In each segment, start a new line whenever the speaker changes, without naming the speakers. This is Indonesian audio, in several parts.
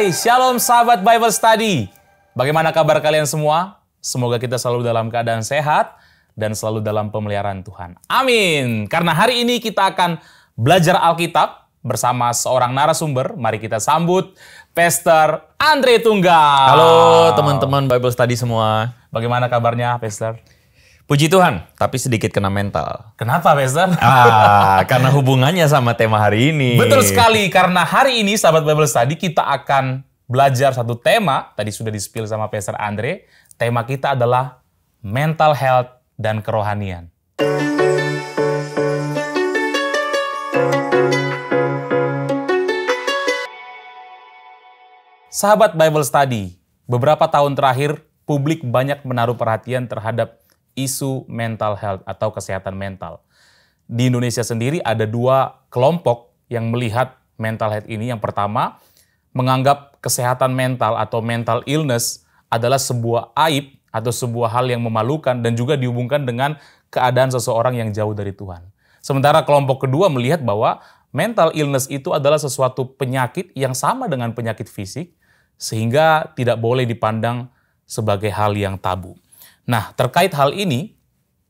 Hai, Shalom sahabat Bible Study. Bagaimana kabar kalian semua? Semoga kita selalu dalam keadaan sehat dan selalu dalam pemeliharaan Tuhan. Amin. Karena hari ini kita akan belajar Alkitab bersama seorang narasumber. Mari kita sambut Pastor Andre Tunggal.
Halo teman-teman Bible Study semua.
Bagaimana kabarnya, Pastor?
Puji Tuhan, tapi sedikit kena mental.
Kenapa, Pastor?
Karena hubungannya sama tema hari ini.
Betul sekali, karena hari ini sahabat Bible Study kita akan belajar satu tema. Tadi sudah di-spill sama Pastor Andre. Tema kita adalah mental health dan kerohanian. Sahabat Bible Study, beberapa tahun terakhir publik banyak menaruh perhatian terhadap isu mental health atau kesehatan mental. Di Indonesia sendiri ada dua kelompok yang melihat mental health ini. Yang pertama, menganggap kesehatan mental atau mental illness adalah sebuah aib atau sebuah hal yang memalukan dan juga dihubungkan dengan keadaan seseorang yang jauh dari Tuhan. Sementara kelompok kedua melihat bahwa mental illness itu adalah sesuatu penyakit yang sama dengan penyakit fisik, sehingga tidak boleh dipandang sebagai hal yang tabu. Nah, terkait hal ini,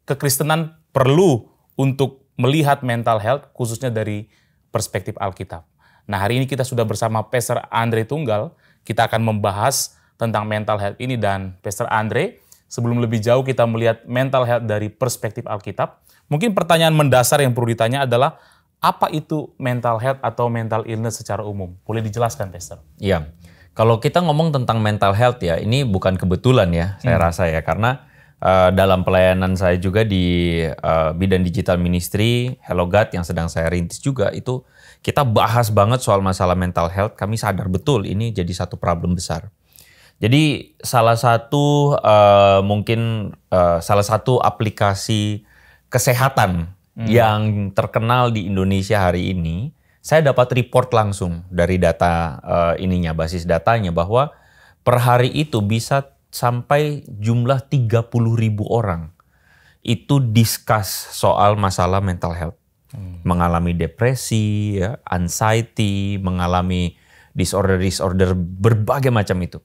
kekristenan perlu untuk melihat mental health khususnya dari perspektif Alkitab. Nah, hari ini kita sudah bersama Pastor Andre Tunggal. Kita akan membahas tentang mental health ini. Dan Pastor Andre, sebelum lebih jauh kita melihat mental health dari perspektif Alkitab, mungkin pertanyaan mendasar yang perlu ditanya adalah, apa itu mental health atau mental illness secara umum? Boleh dijelaskan, Pastor?
Iya. Kalau kita ngomong tentang mental health ya, ini bukan kebetulan ya, saya rasa ya. Karena dalam pelayanan saya juga di bidang digital ministry, Hello God yang sedang saya rintis juga, itu kita bahas banget soal masalah mental health. Kami sadar betul ini jadi satu problem besar. Jadi salah satu salah satu aplikasi kesehatan yang terkenal di Indonesia hari ini, saya dapat report langsung dari data basis datanya bahwa per hari itu bisa sampai jumlah 30.000 orang itu discuss soal masalah mental health. Mengalami depresi, ya, anxiety, mengalami disorder berbagai macam itu.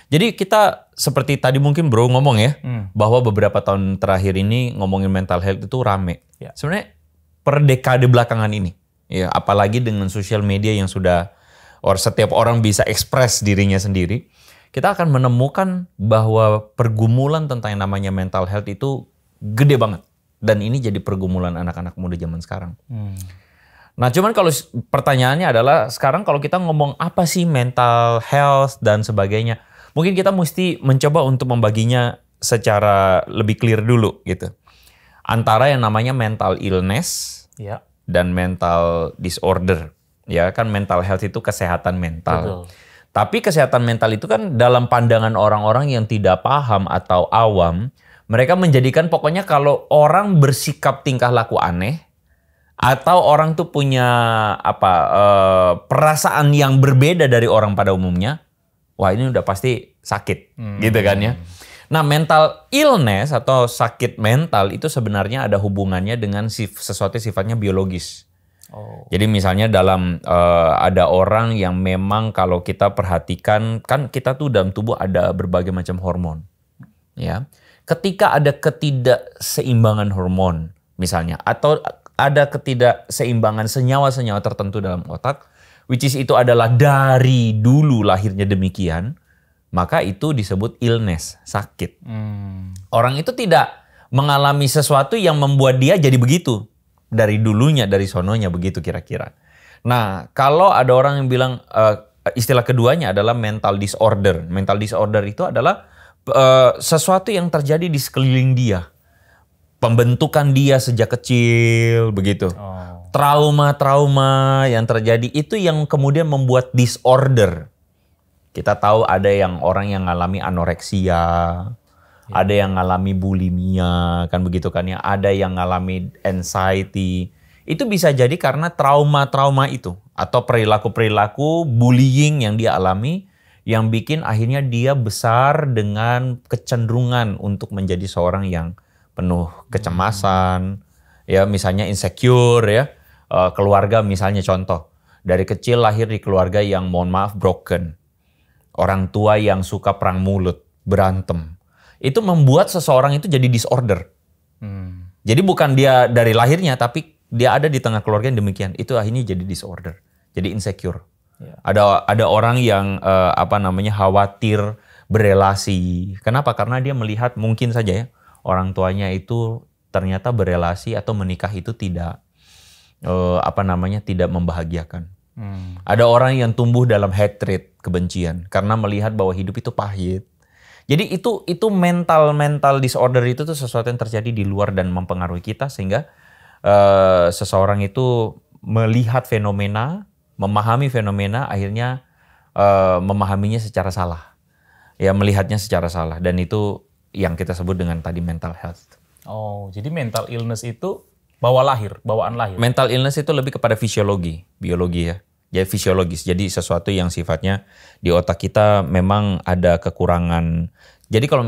Jadi kita seperti tadi mungkin bro ngomong ya, bahwa beberapa tahun terakhir ini ngomongin mental health itu rame. Ya. Sebenarnya per dekade belakangan ini, ya, apalagi dengan sosial media yang sudah setiap orang bisa ekspres dirinya sendiri, kita akan menemukan bahwa pergumulan tentang yang namanya mental health itu gede banget. Dan ini jadi pergumulan anak-anak muda zaman sekarang. Nah cuman kalau pertanyaannya adalah sekarang kalau kita ngomong apa sih mental health dan sebagainya, mungkin kita mesti mencoba untuk membaginya secara lebih clear dulu gitu. Antara yang namanya mental illness dan mental disorder. Ya kan mental health itu kesehatan mental. Betul. Tapi kesehatan mental itu kan dalam pandangan orang-orang yang tidak paham atau awam, mereka menjadikan pokoknya kalau orang bersikap tingkah laku aneh, atau orang tuh punya perasaan yang berbeda dari orang pada umumnya, wah ini udah pasti sakit, gitu kan ya. Nah mental illness atau sakit mental itu sebenarnya ada hubungannya dengan sesuatu sifatnya biologis. Jadi misalnya dalam ada orang yang memang kalau kita perhatikan kan kita tuh dalam tubuh ada berbagai macam hormon, ya. Ketika ada ketidakseimbangan hormon misalnya atau ada ketidakseimbangan senyawa-senyawa tertentu dalam otak, which is itu adalah dari dulu lahirnya demikian, maka itu disebut illness, sakit. Orang itu tidak mengalami sesuatu yang membuat dia jadi begitu. Dari dulunya, dari sononya begitu kira-kira. Nah, kalau ada orang yang bilang istilah keduanya adalah mental disorder. Mental disorder itu adalah sesuatu yang terjadi di sekeliling dia. Pembentukan dia sejak kecil begitu. Trauma-trauma yang terjadi itu yang kemudian membuat disorder. Kita tahu ada yang orang yang mengalami anoreksia, ada yang ngalami bulimia, kan begitu kan ya. Ada yang ngalami anxiety. Itu bisa jadi karena trauma-trauma itu. Atau perilaku-perilaku bullying yang dia alami. Yang bikin akhirnya dia besar dengan kecenderungan untuk menjadi seorang yang penuh kecemasan. Ya misalnya insecure ya. Keluarga misalnya contoh. Dari kecil lahir di keluarga yang mohon maaf broken. orang tua yang suka perang mulut, berantem. Itu membuat seseorang itu jadi disorder. Jadi bukan dia dari lahirnya, tapi dia ada di tengah keluarga yang demikian. Itu akhirnya jadi disorder, jadi insecure. Ya. Ada orang yang khawatir berelasi. Kenapa? Karena dia melihat mungkin saja ya orang tuanya itu ternyata berelasi atau menikah itu tidak tidak membahagiakan. Ada orang yang tumbuh dalam hatred, kebencian, karena melihat bahwa hidup itu pahit. Jadi itu mental disorder itu tuh sesuatu yang terjadi di luar dan mempengaruhi kita, sehingga seseorang itu melihat fenomena, memahami fenomena, akhirnya memahaminya secara salah. Ya, melihatnya secara salah, dan itu yang kita sebut dengan tadi mental health.
Oh, jadi mental illness itu bawaan lahir.
Mental illness itu lebih kepada fisiologi, biologi ya. Jadi fisiologis. Jadi sesuatu yang sifatnya di otak kita memang ada kekurangan. Jadi kalau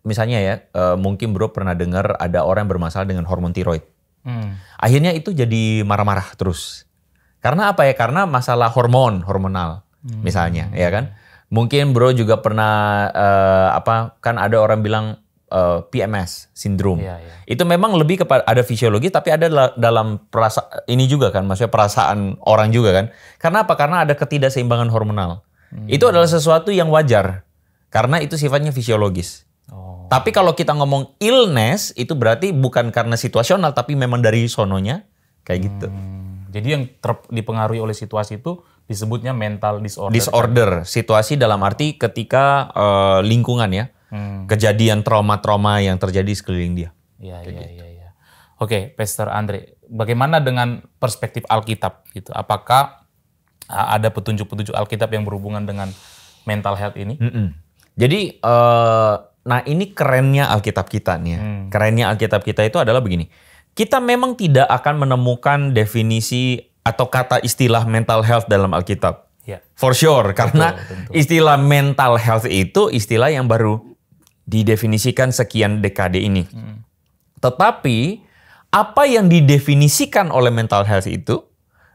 misalnya ya, mungkin bro pernah dengar ada orang yang bermasalah dengan hormon tiroid. Akhirnya itu jadi marah-marah terus. Karena apa ya? Karena masalah hormonal misalnya, ya kan? Mungkin bro juga pernah kan ada orang bilang PMS syndrome.
Ya.
Itu memang lebih kepada ada fisiologi, tapi ada dalam ini juga kan, maksudnya perasaan orang juga kan. Karena apa? Karena ada ketidakseimbangan hormonal. Itu adalah sesuatu yang wajar karena itu sifatnya fisiologis. Tapi kalau kita ngomong illness, itu berarti bukan karena situasional, tapi memang dari sononya kayak gitu.
Jadi yang dipengaruhi oleh situasi itu disebutnya mental disorder.
Disorder, situasi dalam arti ketika lingkungan ya. Kejadian trauma-trauma yang terjadi sekeliling dia.
Iya. Oke, Pastor Andre, bagaimana dengan perspektif Alkitab gitu? Apakah ada petunjuk-petunjuk Alkitab yang berhubungan dengan mental health ini?
Jadi, ini kerennya Alkitab kita nih ya. Kerennya Alkitab kita itu adalah begini. Kita memang tidak akan menemukan definisi atau kata istilah mental health dalam Alkitab.
Yeah.
For sure, karena istilah mental health itu istilah yang baru didefinisikan sekian dekade ini. Tetapi apa yang didefinisikan oleh mental health itu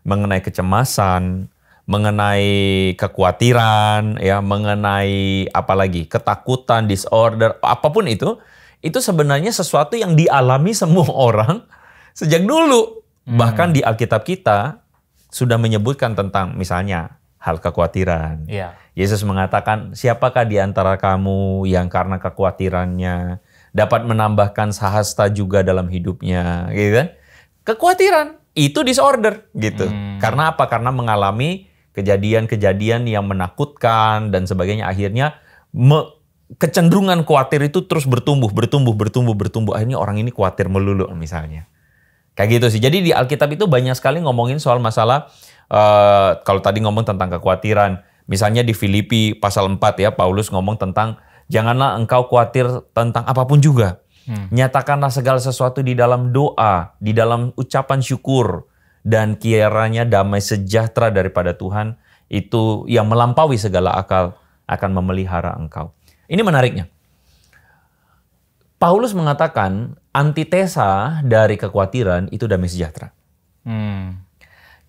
mengenai kecemasan, mengenai kekhawatiran, ya, mengenai apalagi ketakutan, disorder, apapun itu sebenarnya sesuatu yang dialami semua orang sejak dulu. Bahkan di Alkitab kita sudah menyebutkan tentang misalnya hal kekhawatiran.
Yeah.
Yesus mengatakan, siapakah di antara kamu yang karena kekhawatirannya dapat menambahkan sahasta juga dalam hidupnya, gitu kan? Kekhawatiran itu disorder, gitu. Karena apa? Karena mengalami kejadian-kejadian yang menakutkan dan sebagainya. Akhirnya kecenderungan khawatir itu terus bertumbuh. Akhirnya orang ini khawatir melulu misalnya. Kayak gitu sih. Jadi di Alkitab itu banyak sekali ngomongin soal masalah, kalau tadi ngomong tentang kekhawatiran, misalnya di Filipi pasal 4 ya, Paulus ngomong tentang janganlah engkau khawatir tentang apapun juga. Nyatakanlah segala sesuatu di dalam doa, di dalam ucapan syukur, dan kiranya damai sejahtera daripada Tuhan itu yang melampaui segala akal akan memelihara engkau. Ini menariknya. Paulus mengatakan antitesa dari kekhawatiran itu damai sejahtera.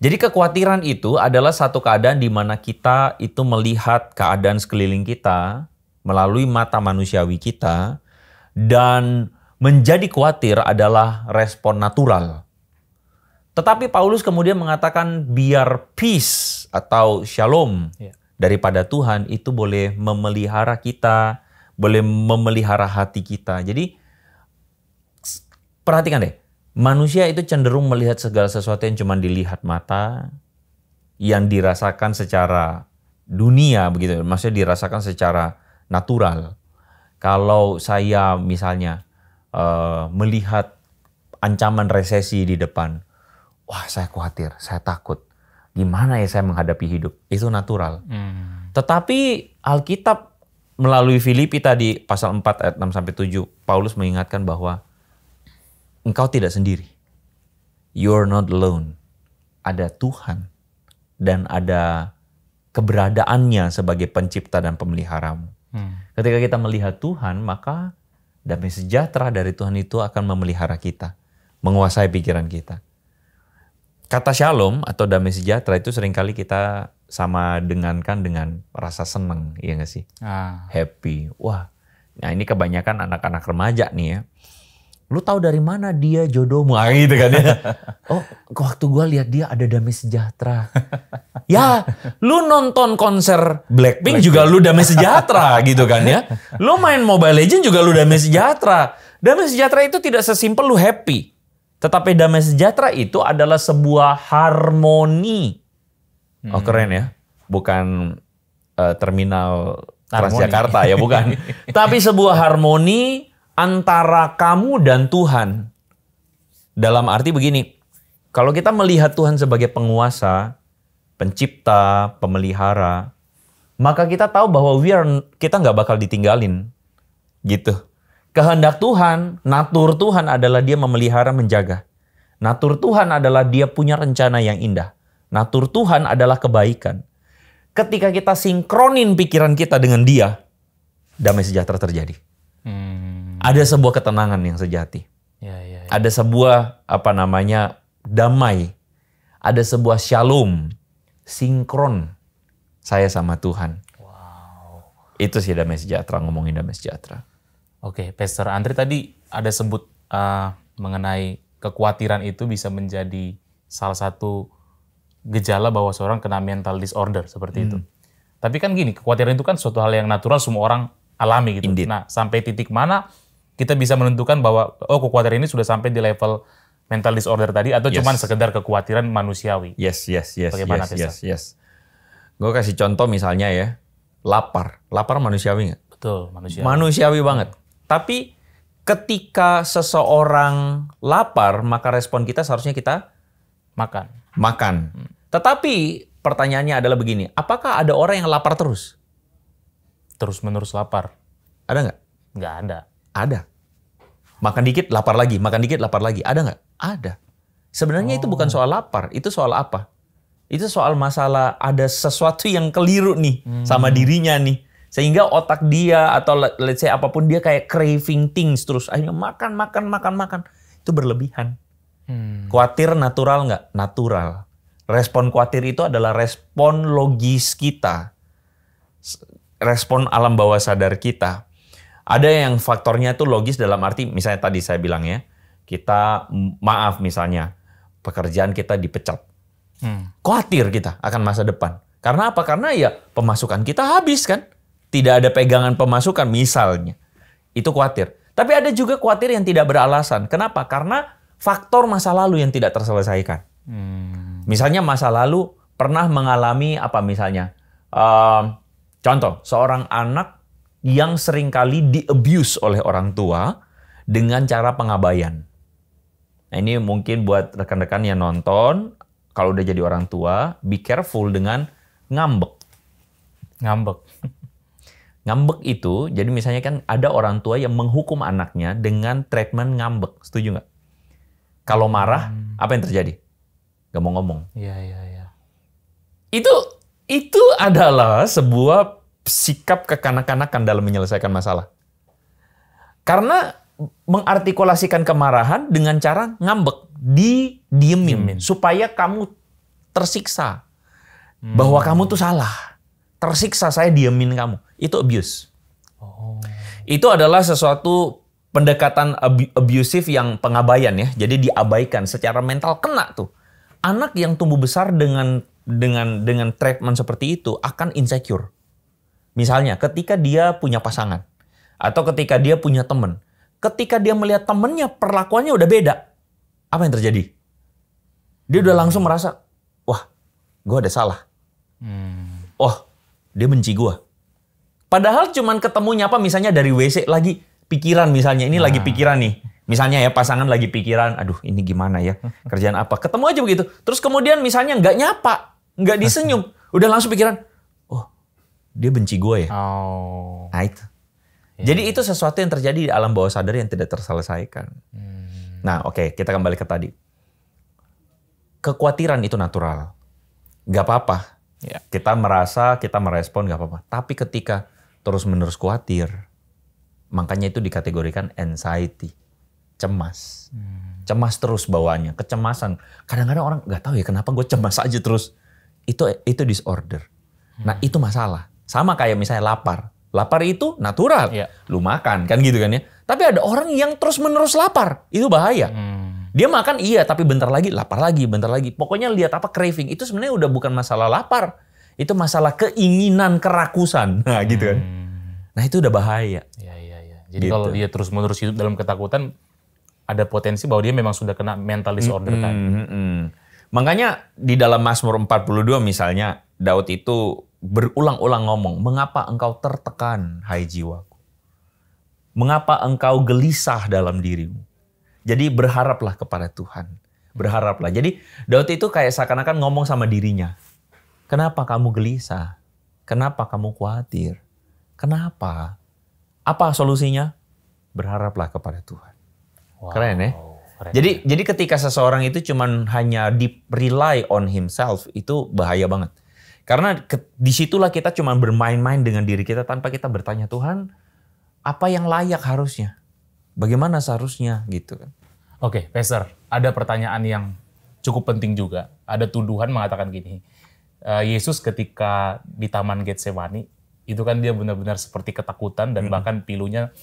Jadi kekhawatiran itu adalah satu keadaan di mana kita itu melihat keadaan sekeliling kita melalui mata manusiawi kita, dan menjadi khawatir adalah respon natural. Tetapi Paulus kemudian mengatakan biar peace atau shalom daripada Tuhan itu boleh memelihara kita, boleh memelihara hati kita. Jadi perhatikan deh. Manusia itu cenderung melihat segala sesuatu yang cuma dilihat mata, yang dirasakan secara dunia begitu, maksudnya dirasakan secara natural. Kalau saya misalnya melihat ancaman resesi di depan, wah saya khawatir, saya takut. Gimana ya saya menghadapi hidup? Itu natural. Tetapi Alkitab melalui Filipi tadi pasal 4 ayat 6-7, Paulus mengingatkan bahwa engkau tidak sendiri. You're not alone. Ada Tuhan dan ada keberadaannya sebagai pencipta dan pemeliharamu. Ketika kita melihat Tuhan, maka damai sejahtera dari Tuhan itu akan memelihara kita, menguasai pikiran kita. Kata shalom atau damai sejahtera itu seringkali kita sama dengankan dengan rasa senang, iya nggak sih? Happy. Wah, nah ini kebanyakan anak-anak remaja nih ya. Lu tahu dari mana dia jodohmu? Gitu kan ya. Oh, waktu gue lihat dia ada damai sejahtera. Ya, lu nonton konser Blackpink juga lu damai sejahtera gitu kan ya. Lu main Mobile Legends juga lu damai sejahtera. Damai sejahtera itu tidak sesimpel lu happy. Tetapi damai sejahtera itu adalah sebuah harmoni. Oh keren ya. Bukan terminal Transjakarta ya, bukan. Tapi sebuah harmoni antara kamu dan Tuhan. Dalam arti begini, kalau kita melihat Tuhan sebagai penguasa, pencipta, pemelihara, maka kita tahu bahwa kita nggak bakal ditinggalin. Gitu. Kehendak Tuhan, natur Tuhan adalah dia memelihara, menjaga. Natur Tuhan adalah dia punya rencana yang indah. Natur Tuhan adalah kebaikan. Ketika kita sinkronin pikiran kita dengan dia, damai sejahtera terjadi. Ada sebuah ketenangan yang sejati. Ada sebuah damai. Ada sebuah shalom, sinkron saya sama Tuhan.
Wow.
Itu sih damai sejahtera, ngomongin damai sejahtera.
Oke, Pastor Andre tadi ada sebut mengenai kekhawatiran itu bisa menjadi salah satu gejala bahwa seorang kena mental disorder seperti itu. Tapi kan gini, kekhawatiran itu kan suatu hal yang natural, semua orang alami gitu.
Indeed.
Nah, sampai titik mana kita bisa menentukan bahwa kekhawatiran ini sudah sampai di level mental disorder tadi atau cuman sekedar kekhawatiran manusiawi?
Yes.
Bagaimana,
Yes. Gue kasih contoh misalnya ya, lapar. Lapar manusiawi nggak?
Betul, manusiawi.
Manusiawi banget. Tapi ketika seseorang lapar, maka respon kita seharusnya kita makan. Tetapi pertanyaannya adalah begini, apakah ada orang yang lapar terus?
Terus-menerus lapar?
Ada nggak?
Nggak ada.
Ada. Makan dikit, lapar lagi. Makan dikit, lapar lagi. Ada nggak? Ada. Sebenarnya itu bukan soal lapar. Itu soal apa? Itu soal masalah ada sesuatu yang keliru nih sama dirinya nih. Sehingga otak dia atau let's say apapun dia kayak craving things terus. Akhirnya makan. Itu berlebihan. Khawatir natural nggak? Natural. Respon khawatir itu adalah respon logis kita. Respon alam bawah sadar kita. Ada yang faktornya itu logis dalam arti, misalnya tadi saya bilang ya, kita maaf misalnya, pekerjaan kita dipecat. Khawatir kita akan masa depan. Karena apa? Karena ya pemasukan kita habis kan. Tidak ada pegangan pemasukan misalnya. Itu khawatir. Tapi ada juga khawatir yang tidak beralasan. Kenapa? Karena faktor masa lalu yang tidak terselesaikan. Misalnya masa lalu pernah mengalami apa misalnya? Contoh, seorang anak yang seringkali di-abuse oleh orang tua dengan cara pengabaian. Nah ini mungkin buat rekan-rekan yang nonton, kalau udah jadi orang tua, be careful dengan ngambek. Ngambek itu, jadi misalnya kan ada orang tua yang menghukum anaknya dengan treatment ngambek. Setuju nggak? Kalau marah, apa yang terjadi? Gak mau ngomong.
Iya.
Itu adalah sebuah sikap kekanak-kanakan dalam menyelesaikan masalah. Karena mengartikulasikan kemarahan dengan cara ngambek, didiemin supaya kamu tersiksa bahwa kamu tuh salah. Tersiksa, saya diemin kamu. Itu abuse. Itu adalah sesuatu pendekatan abusive yang pengabaian ya. Jadi diabaikan secara mental, kena tuh. Anak yang tumbuh besar dengan treatment seperti itu akan insecure. Misalnya ketika dia punya pasangan atau ketika dia punya teman, ketika dia melihat temannya perlakuannya udah beda, apa yang terjadi? Dia udah langsung merasa, wah, gue ada salah. Oh, dia benci gue. Padahal cuman ketemunya apa misalnya dari WC lagi pikiran misalnya, ini lagi pikiran nih. Misalnya ya pasangan lagi pikiran, aduh ini gimana ya, kerjaan apa. Ketemu aja begitu. Terus kemudian misalnya nggak nyapa, nggak disenyum. Udah langsung pikiran, oh dia benci gue ya. Nah itu. Jadi itu sesuatu yang terjadi di alam bawah sadar yang tidak terselesaikan. Nah oke, kita kembali ke tadi. Kekhawatiran itu natural. Nggak apa-apa. Ya. Kita merasa, kita merespon nggak apa-apa. Tapi ketika terus-menerus khawatir, makanya itu dikategorikan anxiety. Cemas. cemas terus bawaannya, kecemasan. Kadang-kadang orang nggak tahu ya kenapa gue cemas aja terus. Itu disorder. Nah itu masalah. Sama kayak misalnya lapar. Lapar itu natural, lu makan kan gitu kan ya. Tapi ada orang yang terus-menerus lapar, itu bahaya. Dia makan iya, tapi bentar lagi lapar lagi, bentar lagi. Pokoknya lihat apa craving, itu sebenarnya udah bukan masalah lapar. Itu masalah keinginan kerakusan, nah gitu kan. Nah itu udah bahaya.
Iya. Jadi gitu. Kalau dia terus-menerus hidup dalam ketakutan, ada potensi bahwa dia memang sudah kena mental disorder kan.
Makanya di dalam Mazmur 42 misalnya, Daud itu berulang-ulang ngomong, mengapa engkau tertekan, hai jiwaku? Mengapa engkau gelisah dalam dirimu? Jadi berharaplah kepada Tuhan. Berharaplah. Jadi Daud itu kayak seakan-akan ngomong sama dirinya. Kenapa kamu gelisah? Kenapa kamu khawatir? Kenapa? Apa solusinya? Berharaplah kepada Tuhan. Wow. Keren ya? Keren. Jadi ketika seseorang itu cuman hanya rely on himself, itu bahaya banget. Karena disitulah kita cuma bermain-main dengan diri kita tanpa kita bertanya, Tuhan, apa yang layak harusnya? Bagaimana seharusnya? Gitu kan.
Oke, Pastor, ada pertanyaan yang cukup penting juga. Ada tuduhan mengatakan gini, Yesus ketika di Taman Getsemani, itu kan dia benar-benar seperti ketakutan dan bahkan pilunya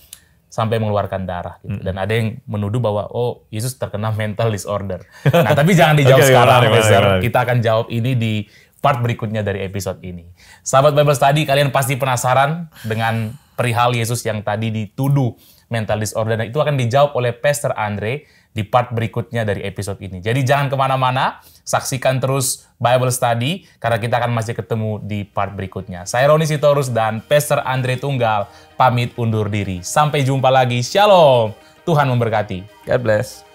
sampai mengeluarkan darah. Gitu. Dan ada yang menuduh bahwa, oh Yesus terkena mental disorder. Nah tapi jangan dijawab sekarang, Pastor. Kita akan jawab ini di part berikutnya dari episode ini. Sahabat Bible Study, kalian pasti penasaran dengan perihal Yesus yang tadi dituduh mental disorder. Dan itu akan dijawab oleh Pastor Andre di part berikutnya dari episode ini. Jadi jangan kemana-mana, saksikan terus Bible Study, karena kita akan masih ketemu di part berikutnya. Saya Roni Sitorus dan Pastor Andre Tunggal pamit undur diri. Sampai jumpa lagi. Shalom. Tuhan memberkati.
God bless.